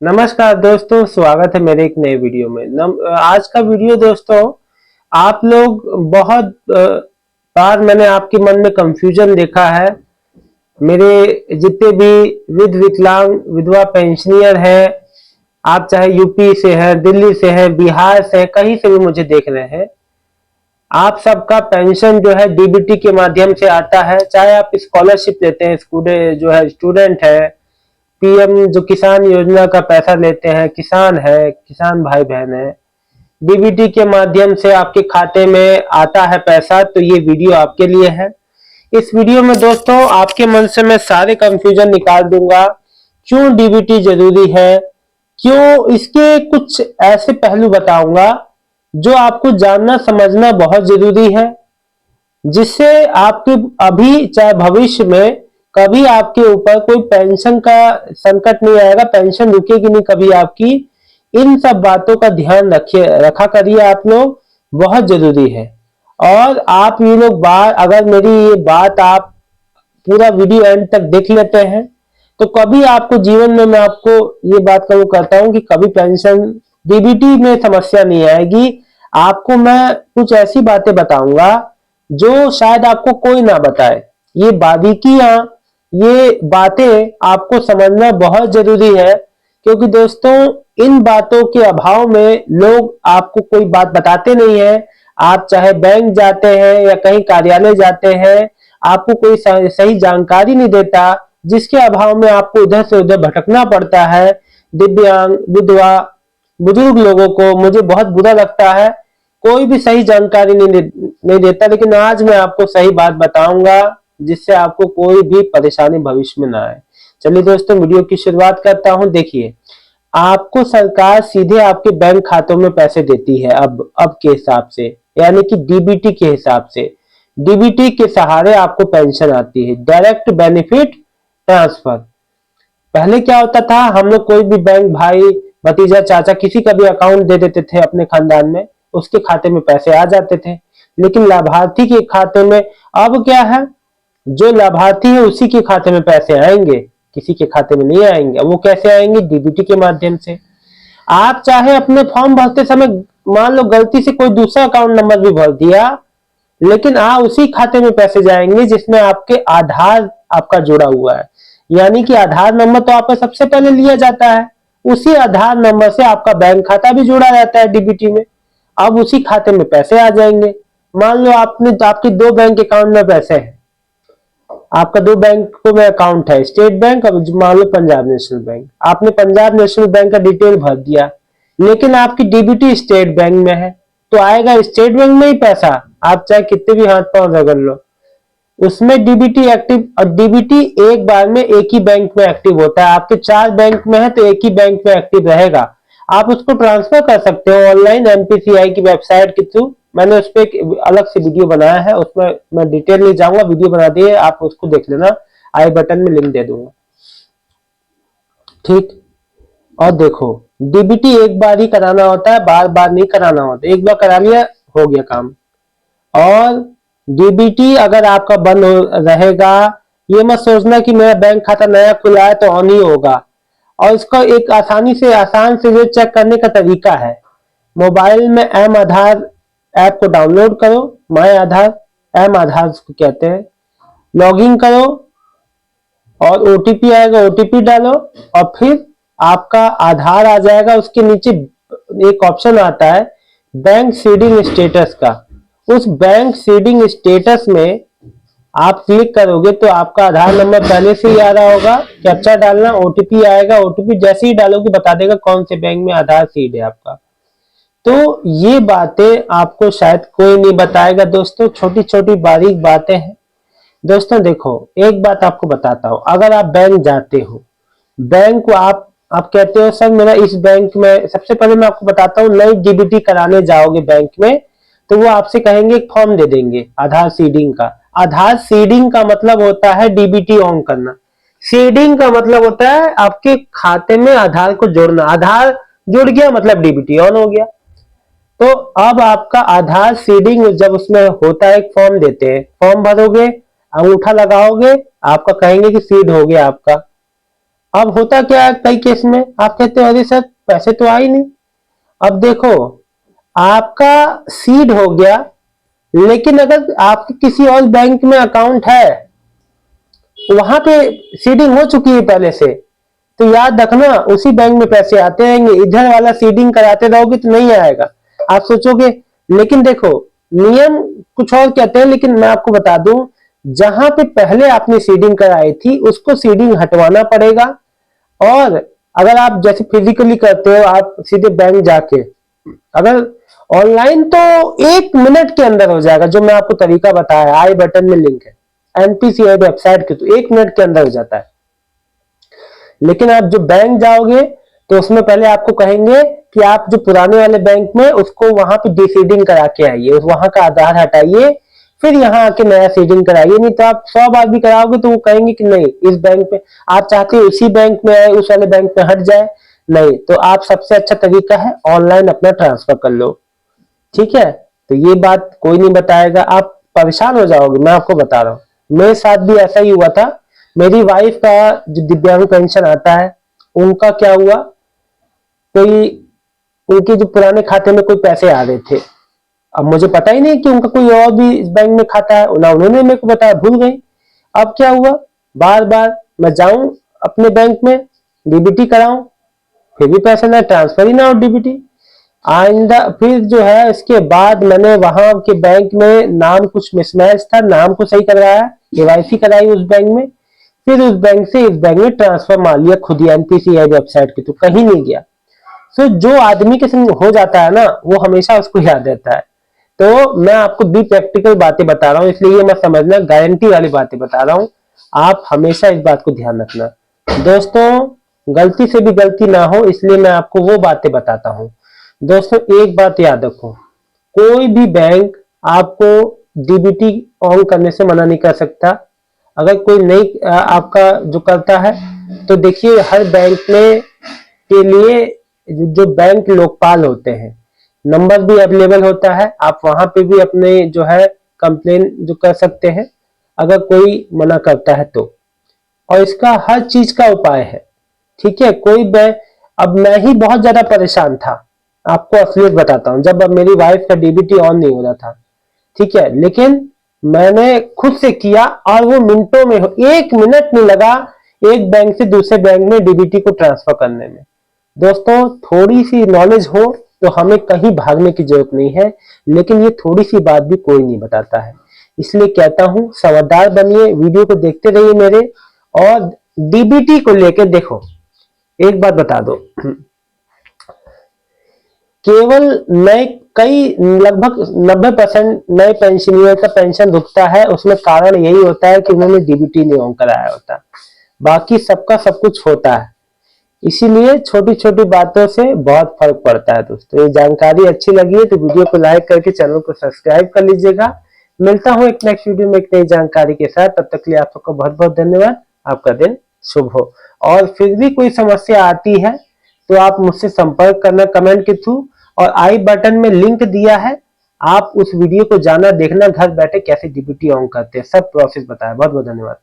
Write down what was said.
नमस्कार दोस्तों, स्वागत है मेरे एक नए वीडियो में। आज का वीडियो दोस्तों, आप लोग बहुत बार मैंने आपके मन में कंफ्यूजन देखा है। मेरे जितने भी विकलांग विधवा पेंशनियर है, आप चाहे यूपी से है, दिल्ली से है, बिहार से है, कहीं से भी मुझे देख रहे हैं, आप सबका पेंशन जो है डीबीटी के माध्यम से आता है। चाहे आप स्कॉलरशिप लेते हैं, स्टूडेंट है, पीएम जो किसान योजना का पैसा लेते हैं, किसान है, किसान भाई बहन है, डीबीटी के माध्यम से आपके खाते में आता है पैसा। तो ये वीडियो आपके लिए है। इस वीडियो में दोस्तों आपके मन से मैं सारे कंफ्यूजन निकाल दूंगा। क्यों डीबीटी जरूरी है, क्यों इसके कुछ ऐसे पहलू बताऊंगा जो आपको जानना समझना बहुत जरूरी है, जिससे आपके अभी चाहे भविष्य में कभी आपके ऊपर कोई पेंशन का संकट नहीं आएगा, पेंशन रुकेगी नहीं कभी आपकी। इन सब बातों का ध्यान रखा करिए आप लोग, बहुत जरूरी है। और आप ये लोग अगर मेरी ये बात आप पूरा वीडियो एंड तक देख लेते हैं तो कभी आपको जीवन में, मैं आपको ये बात कहूँ करता हूँ कि कभी पेंशन डीबीटी में समस्या नहीं आएगी। आपको मैं कुछ ऐसी बातें बताऊंगा जो शायद आपको कोई ना बताए। ये बारीकियां, ये बातें आपको समझना बहुत जरूरी है, क्योंकि दोस्तों इन बातों के अभाव में लोग आपको कोई बात बताते नहीं है। आप चाहे बैंक जाते हैं या कहीं कार्यालय जाते हैं, आपको कोई सही जानकारी नहीं देता, जिसके अभाव में आपको इधर से उधर भटकना पड़ता है। दिव्यांग, विधवा, बुजुर्ग लोगों को मुझे बहुत बुरा लगता है, कोई भी सही जानकारी नहीं देता। लेकिन आज मैं आपको सही बात बताऊंगा जिससे आपको कोई भी परेशानी भविष्य में ना आए। चलिए दोस्तों, वीडियो की शुरुआत करता हूं। देखिए, आपको सरकार सीधे आपके बैंक खातों में पैसे देती है अब के हिसाब से, यानी कि डीबीटी के हिसाब से। डीबीटी के सहारे आपको पेंशन आती है, डायरेक्ट बेनिफिट ट्रांसफर। पहले क्या होता था, हम लोग कोई भी बैंक, भाई, भतीजा, चाचा, किसी का भी अकाउंट दे देते थे अपने खानदान में, उसके खाते में पैसे आ जाते थे। लेकिन लाभार्थी के खाते में अब क्या है, जो लाभार्थी है उसी के खाते में पैसे आएंगे, किसी के खाते में नहीं आएंगे। वो कैसे आएंगे? डीबीटी के माध्यम से। आप चाहे अपने फॉर्म भरते समय मान लो गलती से कोई दूसरा अकाउंट नंबर भी भर दिया, लेकिन उसी खाते में पैसे जाएंगे जिसमें आपके आधार आपका जुड़ा हुआ है। यानी कि आधार नंबर तो आपका सबसे पहले लिया जाता है, उसी आधार नंबर से आपका बैंक खाता भी जुड़ा रहता है डीबीटी में। अब उसी खाते में पैसे आ जाएंगे। मान लो आपके दो बैंक अकाउंट में पैसे हैं, आपका दो बैंकों में अकाउंट है, स्टेट बैंक और मान लो पंजाब नेशनल बैंक। आपने पंजाब नेशनल बैंक का डिटेल भर दिया, लेकिन आपकी डीबीटी स्टेट बैंक में है, तो आएगा स्टेट बैंक में ही पैसा। आप चाहे कितने भी हाथ पांव रगड़ लो, उसमें डीबीटी एक्टिव। और डीबीटी एक बार में एक ही बैंक में एक्टिव होता है। आपके 4 बैंक में है तो एक ही बैंक में एक्टिव रहेगा। आप उसको ट्रांसफर कर सकते हो ऑनलाइन एमपीसीआई की वेबसाइट के थ्रू। मैंने उस पर एक अलग से वीडियो बनाया है, उसमें मैं डिटेल नहीं जाऊंगा, वीडियो बना दिए, आप उसको देख लेना, आई बटन में लिंक दे दूंगा। ठीक। और देखो, डीबीटी एक बार ही कराना होता है, बार बार नहीं कराना होता। एक बार करा लिया, हो गया काम। और डीबीटी अगर आपका बंद रहेगा, ये मत सोचना कि मेरा बैंक खाता नया खुला है तो ऑन ही होगा। और इसका एक आसान से जो चेक करने का तरीका है, मोबाइल में एम आधार ऐप को डाउनलोड करो, माय आधार, एम आधार को कहते हैं। लॉगिन करो और ओटीपी आएगा, ओटीपी डालो और फिर आपका आधार आ जाएगा। उसके नीचे एक ऑप्शन आता है बैंक सीडिंग स्टेटस का। उस बैंक सीडिंग स्टेटस में आप क्लिक करोगे तो आपका आधार नंबर पहले से ही आ रहा होगा, कैप्चा डालना, ओटीपी आएगा, ओटीपी जैसे ही डालोगे बता देगा कौन से बैंक में आधार सीड है आपका। तो ये बातें आपको शायद कोई नहीं बताएगा दोस्तों, छोटी छोटी बारीक बातें हैं। दोस्तों देखो, एक बात आपको बताता हूं, अगर आप बैंक जाते हो, बैंक को आप कहते हो सर मेरा इस बैंक में, सबसे पहले मैं आपको बताता हूँ, नई डीबीटी कराने जाओगे बैंक में तो वो आपसे कहेंगे एक फॉर्म दे देंगे आधार सीडिंग का। आधार सीडिंग का मतलब होता है डीबीटी ऑन करना। सीडिंग का मतलब होता है आपके खाते में आधार को जोड़ना। आधार जुड़ गया मतलब डीबीटी ऑन हो गया। तो अब आपका आधार सीडिंग जब उसमें होता है, एक फॉर्म देते हैं, फॉर्म भरोगे, अंगूठा लगाओगे, आपका कहेंगे कि सीड हो गया आपका। अब होता क्या है कई केस में, आप कहते हो अरे सर पैसे तो आए नहीं। अब देखो, आपका सीड हो गया, लेकिन अगर आपके किसी और बैंक में अकाउंट है, वहां पे सीडिंग हो चुकी है पहले से, तो याद रखना उसी बैंक में पैसे आते रहेंगे। इधर वाला सीडिंग कराते रहोगे तो नहीं आएगा। आप सोचोगे, लेकिन देखो नियम कुछ और कहते हैं, लेकिन मैं आपको बता दूं, जहां पे पहले आपने सीडिंग कराई थी उसको सीडिंग हटवाना पड़ेगा। और अगर आप जैसे फिजिकली करते हो, आप सीधे बैंक जाके, अगर ऑनलाइन तो 1 मिनट के अंदर हो जाएगा, जो मैं आपको तरीका बताया आई बटन में लिंक है एनपीसीआई वेबसाइट के, तो 1 मिनट के अंदर हो जाता है। लेकिन आप जो बैंक जाओगे तो उसमें पहले आपको कहेंगे कि आप जो पुराने वाले बैंक में उसको वहां पे डीसीडिंग करा के आइए, वहां का आधार हटाइए, फिर यहाँ आके नया सीडिंग कराइए। नहीं तो आप 100 बार भी कराओगे तो वो कहेंगे कि नहीं इस बैंक में आप चाहते हो उसी बैंक में आए, उस वाले बैंक में हट जाए। नहीं तो आप सबसे अच्छा तरीका है ऑनलाइन अपना ट्रांसफर कर लो। ठीक है, तो ये बात कोई नहीं बताएगा, आप परेशान हो जाओगे, मैं आपको बता रहा हूँ। मेरे साथ भी ऐसा ही हुआ था। मेरी वाइफ का जो दिव्यांग पेंशन आता है, उनका क्या हुआ, कोई उनके जो पुराने खाते में कोई पैसे आ रहे थे। अब मुझे पता ही नहीं कि उनका कोई और भी इस बैंक में खाता है ना, उन्होंने मेरे को बताया, भूल गई। अब क्या हुआ, बार बार मैं जाऊं अपने बैंक में डीबीटी कराऊं, फिर भी पैसे ना ट्रांसफर ही ना हो डीबीटी। आइंदा फिर जो है इसके बाद मैंने वहां के बैंक में नाम कुछ मिसमैच था, नाम को सही करवाया, केवाईसी कराई उस बैंक में, फिर उस बैंक से इस बैंक में ट्रांसफर मार लिया खुद ही एनपीसीआई वेबसाइट के, तो कहीं नहीं गया। तो जो आदमी के संग हो जाता है ना, वो हमेशा उसको याद रहता है। तो मैं आपको भी प्रैक्टिकल बातें बता रहा हूँ, इसलिए मैं समझना गारंटी वाली बातें बता रहा हूँ। आप हमेशा इस बात को ध्यान रखना दोस्तों, गलती से भी गलती ना हो, इसलिए मैं आपको वो बातें बताता हूँ। दोस्तों एक बात याद रखो, कोई भी बैंक आपको डीबीटी ऑन करने से मना नहीं कर सकता। अगर कोई नहीं आपका जो करता है, तो देखिए हर बैंक में के लिए जो बैंक लोकपाल होते हैं, नंबर भी अवेलेबल होता है, आप वहां पे भी अपने जो है कंप्लेन जो कर सकते हैं अगर कोई मना करता है तो। और इसका हर चीज का उपाय है। ठीक है, कोई अब मैं ही बहुत ज्यादा परेशान था, आपको असलियत बताता हूँ, जब अब मेरी वाइफ का डीबीटी ऑन नहीं हो रहा था। ठीक है, लेकिन मैंने खुद से किया और वो मिनटों में 1 मिनट नहीं लगा एक बैंक से दूसरे बैंक में डीबीटी को ट्रांसफर करने में। दोस्तों थोड़ी सी नॉलेज हो तो हमें कहीं भागने की जरूरत नहीं है, लेकिन ये थोड़ी सी बात भी कोई नहीं बताता है। इसलिए कहता हूं समझदार बनिए, वीडियो को देखते रहिए मेरे। और डीबीटी को लेकर देखो, एक बात बता दो, केवल नए कई लगभग 90% नए पेंशनियों का पेंशन रुकता है, उसमें कारण यही होता है कि उन्होंने डीबीटी नहीं ऑन कराया होता, बाकी सबका सब कुछ होता है। इसीलिए छोटी छोटी बातों से बहुत फर्क पड़ता है। दोस्तों ये जानकारी अच्छी लगी है तो वीडियो को लाइक करके चैनल को सब्सक्राइब कर लीजिएगा। मिलता हूं एक नेक्स्ट वीडियो में एक नई जानकारी के साथ, तब तक के लिए आप सबको बहुत बहुत धन्यवाद। आपका दिन शुभ हो। और फिर भी कोई समस्या आती है तो आप मुझसे संपर्क करना कमेंट के थ्रू, और आई बटन में लिंक दिया है, आप उस वीडियो को जाना देखना, घर बैठे कैसे डीबीटी ऑन करते हैं, सब प्रोसेस बताया। बहुत बहुत धन्यवाद।